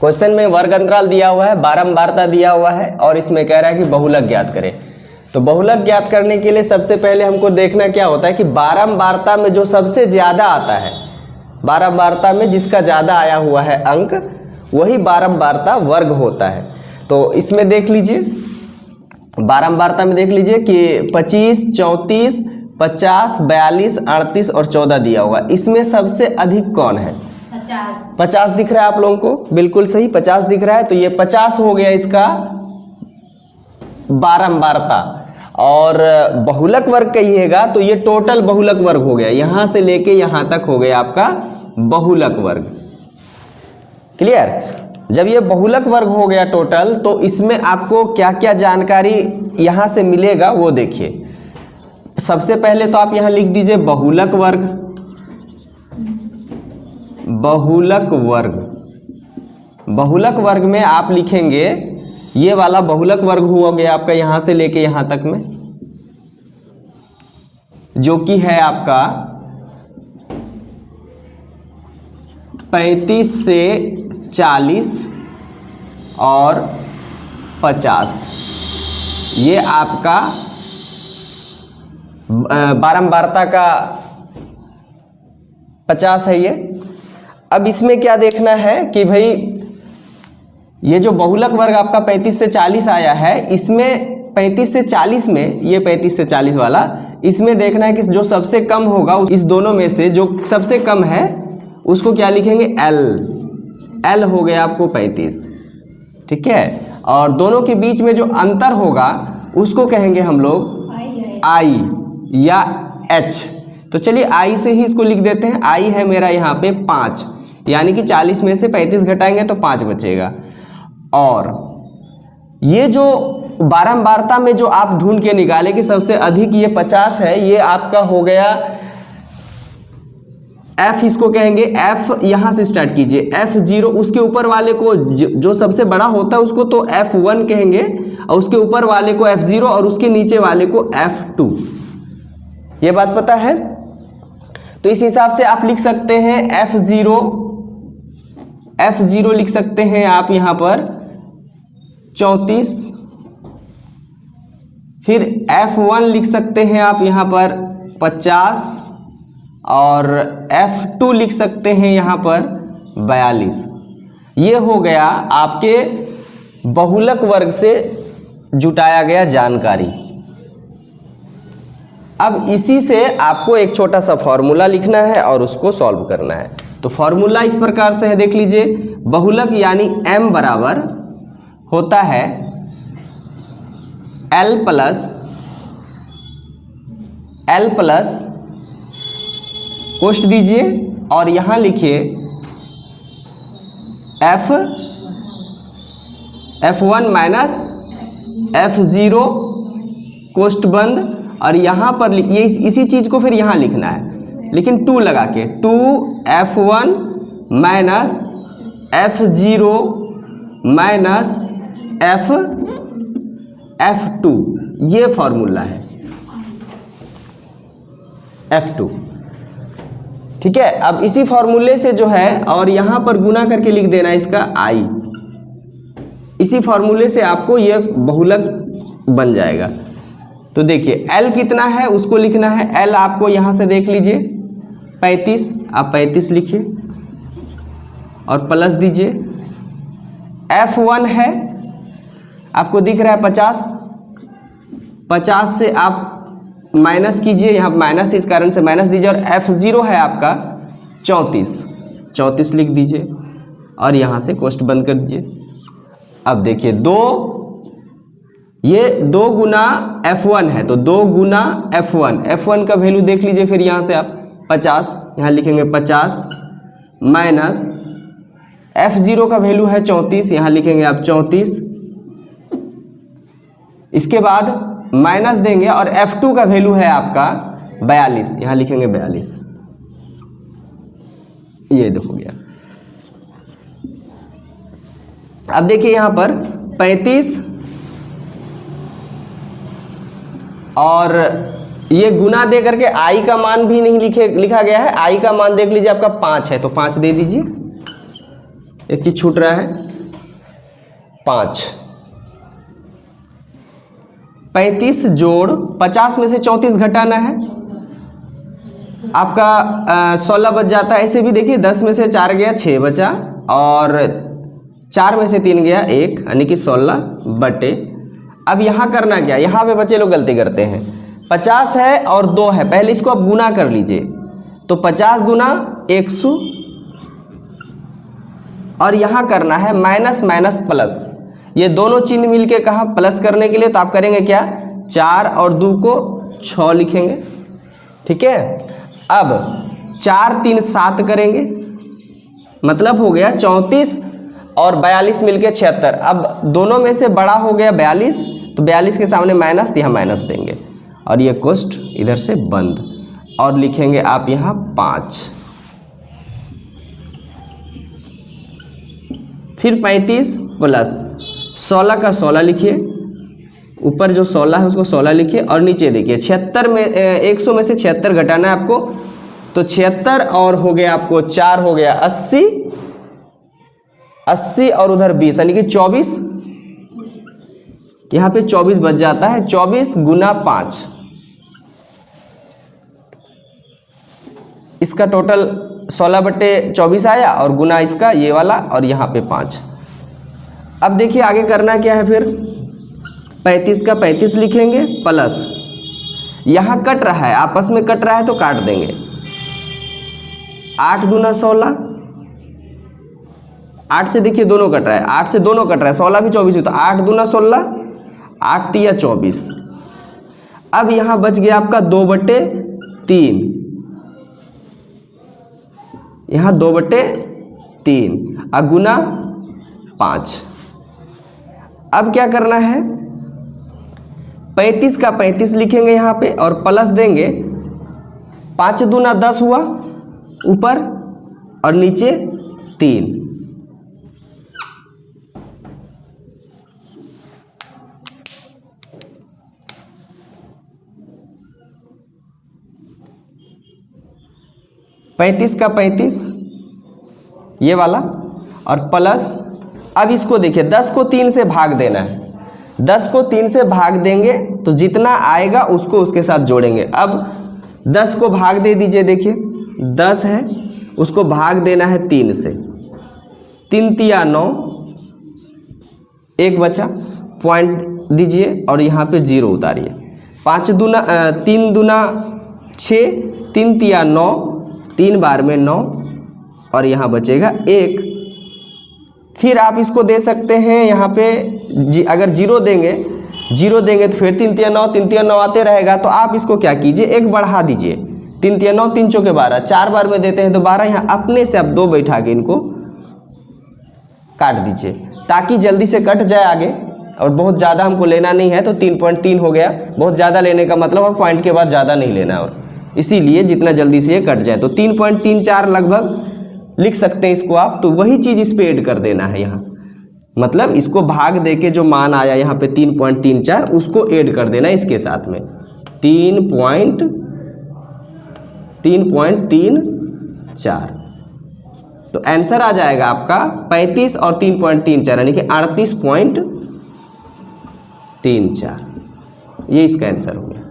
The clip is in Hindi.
क्वेश्चन में वर्ग अंतराल दिया हुआ है, बारंबारता दिया हुआ है और इसमें कह रहा है कि बहुलक ज्ञात करें। तो बहुलक ज्ञात करने के लिए सबसे पहले हमको देखना क्या होता है कि बारंबारता में जो सबसे ज़्यादा आता है, बारंबारता में जिसका ज़्यादा आया हुआ है अंक, वही बारंबारता वर्ग होता है। तो इसमें देख लीजिए, बारंबारता में देख लीजिए कि 25, 34, 50, 42, 38 और 14 दिया हुआ। इसमें सबसे अधिक कौन है? 50 दिख रहा है आप लोगों को, बिल्कुल सही 50 दिख रहा है। तो ये 50 हो गया इसका बारंबारता। और बहुलक वर्ग कहिएगा तो ये टोटल बहुलक वर्ग हो गया, यहां से लेके यहां तक हो गया आपका बहुलक वर्ग। क्लियर? जब ये बहुलक वर्ग हो गया टोटल, तो इसमें आपको क्या क्या जानकारी यहां से मिलेगा वो देखिए। सबसे पहले तो आप यहां लिख दीजिए बहुलक वर्ग, बहुलक वर्ग। बहुलक वर्ग में आप लिखेंगे ये वाला बहुलक वर्ग हुआ गया आपका यहां से लेके यहां तक में, जो कि है आपका 35 से 40 और 50। ये आपका बारंबारता का 50 है ये। अब इसमें क्या देखना है कि भाई ये जो बहुलक वर्ग आपका 35 से 40 आया है, इसमें 35 से 40 में, ये 35 से 40 वाला, इसमें देखना है कि जो सबसे कम होगा इस दोनों में से जो सबसे कम है उसको क्या लिखेंगे? L हो गया आपको 35, ठीक है। और दोनों के बीच में जो अंतर होगा उसको कहेंगे हम लोग I या H। तो चलिए I से ही इसको लिख देते हैं। I है मेरा यहाँ पे 5, यानी कि 40 में से 35 घटाएंगे तो 5 बचेगा। और ये जो बारंबारता में जो आप ढूंढ के निकाले कि सबसे अधिक ये 50 है, ये आपका हो गया F, इसको कहेंगे F। यहां से स्टार्ट कीजिए F0, उसके ऊपर वाले को जो सबसे बड़ा होता है उसको तो F1 कहेंगे, और उसके ऊपर वाले को F0 और उसके नीचे वाले को F2। ये बात पता है? तो इस हिसाब से आप लिख सकते हैं F0 लिख सकते हैं आप यहां पर 34, फिर F1 लिख सकते हैं आप यहां पर 50 और F2 लिख सकते हैं यहां पर 42। ये हो गया आपके बहुलक वर्ग से जुटाया गया जानकारी। अब इसी से आपको एक छोटा सा फॉर्मूला लिखना है और उसको सॉल्व करना है। तो फॉर्मूला इस प्रकार से है, देख लीजिए। बहुलक यानी m बराबर होता है L प्लस कोष्ट दीजिए और यहां लिखिए F1 माइनस F0 कोष्ट बंद, और यहां पर ये इसी चीज को फिर यहां लिखना है, लेकिन 2 लगा के, 2F1 minus F0 minus F2, ये फॉर्मूला है F2, ठीक है। अब इसी फॉर्मूले से जो है और यहां पर गुना करके लिख देना इसका I। इसी फॉर्मूले से आपको ये बहुलक बन जाएगा। तो देखिए L कितना है उसको लिखना है। L आपको यहां से देख लीजिए 35, आप 35 लिखिए और प्लस दीजिए। F1 है आपको दिख रहा है 50, 50 से आप माइनस कीजिए, यहाँ माइनस इस कारण से माइनस दीजिए। और F0 है आपका 34 लिख दीजिए और यहाँ से कोष्ट बंद कर दीजिए। अब देखिए ये 2 गुना F1 है, तो 2 गुना F1 का वैल्यू देख लीजिए। फिर यहाँ से आप 50, यहाँ लिखेंगे 50 माइनस F0 का वैल्यू है 34, यहाँ लिखेंगे आप 34। इसके बाद माइनस देंगे और F2 का वैल्यू है आपका 42, यहाँ लिखेंगे 42। ये देखो गया। अब देखिए यहाँ पर 35 और ये गुना दे करके I का मान भी नहीं लिखा गया है। I का मान देख लीजिए आपका 5 है, तो 5 दे दीजिए। एक चीज छूट रहा है, 5। 35 जोड़ 50 में से 34 घटाना है, आपका 16 बच जाता है। ऐसे भी देखिए 10 में से 4 गया 6 बचा, और 4 में से 3 गया 1, यानी कि 16 बटे। अब यहाँ करना क्या, यहाँ पे बच्चे लोग गलती करते हैं। 50 है और 2 है, पहले इसको आप गुना कर लीजिए। तो 50 दूना 100, और यहाँ करना है माइनस माइनस प्लस। ये दोनों चिन्ह मिलके कहा प्लस करने के लिए, तो आप करेंगे क्या, 4 और 2 को 6 लिखेंगे। ठीक है, अब 4 3 7 करेंगे, मतलब हो गया 34 और 42 मिलके 76। अब दोनों में से बड़ा हो गया 42, तो 42 के सामने माइनस, यहाँ माइनस देंगे, और ये कोष्ठ इधर से बंद, और लिखेंगे आप यहाँ 5। फिर 35 प्लस 16 का 16 लिखिए, ऊपर जो 16 है उसको 16 लिखिए, और नीचे देखिए 76 में 100 में से 76 घटाना है आपको, तो 76 और हो गया आपको 4 हो गया 80, 80 और उधर 20 यानी कि 24, यहाँ पे 24 बच जाता है। 24 गुना 5, इसका टोटल 16 बटे 24 आया, और गुना इसका ये वाला, और यहाँ पे 5। अब देखिए आगे करना क्या है, फिर 35 का 35 लिखेंगे, प्लस यहाँ कट रहा है, आपस में कट रहा है तो काट देंगे। 8 दूना 16, 8 से देखिए दोनों कट रहा है, 8 से दोनों कट रहा है, 16 भी 24 हुई, तो 8 दूना 16, 8 तिया 24। अब यहाँ बच गया आपका 2 बटे 3, यहाँ 2 बटे 3, गुना 5। अब क्या करना है, 35 का 35 लिखेंगे यहाँ पे, और प्लस देंगे। 5 दूना 10 हुआ ऊपर, और नीचे 3। पैंतीस का 35 ये वाला, और प्लस, अब इसको देखिए 10 को 3 से भाग देना है। 10 को 3 से भाग देंगे तो जितना आएगा उसको उसके साथ जोड़ेंगे। अब 10 को भाग दे दीजिए, देखिए 10 है, उसको भाग देना है 3 से, 3 तिया 9, 1 बचा, पॉइंट दीजिए और यहाँ पे 0 उतारिए। 3 दूना 6, 3 तिया 9, 3 बार में 9, और यहाँ बचेगा 1। फिर आप इसको दे सकते हैं यहाँ पे अगर 0 देंगे तो फिर 3 तिया 9, 3 तिया 9 आते रहेगा। तो आप इसको क्या कीजिए, 1 बढ़ा दीजिए, 3 तिया 9, 3 चौके 12, 4 बार में देते हैं तो 12, यहाँ अपने से आप 2 बैठा के इनको काट दीजिए ताकि जल्दी से कट जाए आगे। और बहुत ज़्यादा हमको लेना नहीं है तो 3.3 हो गया। बहुत ज़्यादा लेने का मतलब और पॉइंट के बाद ज़्यादा नहीं लेना, और इसीलिए जितना जल्दी से ये कट जाए तो 3.34 लगभग लिख सकते हैं इसको आप। तो वही चीज़ इस पे ऐड कर देना है यहाँ, मतलब इसको भाग दे के जो मान आया यहाँ पे 3.34 उसको ऐड कर देना इसके साथ में 3.34। तो आंसर आ जाएगा आपका 35 और 3.34 यानी कि 38.34। ये इसका आंसर हो गया।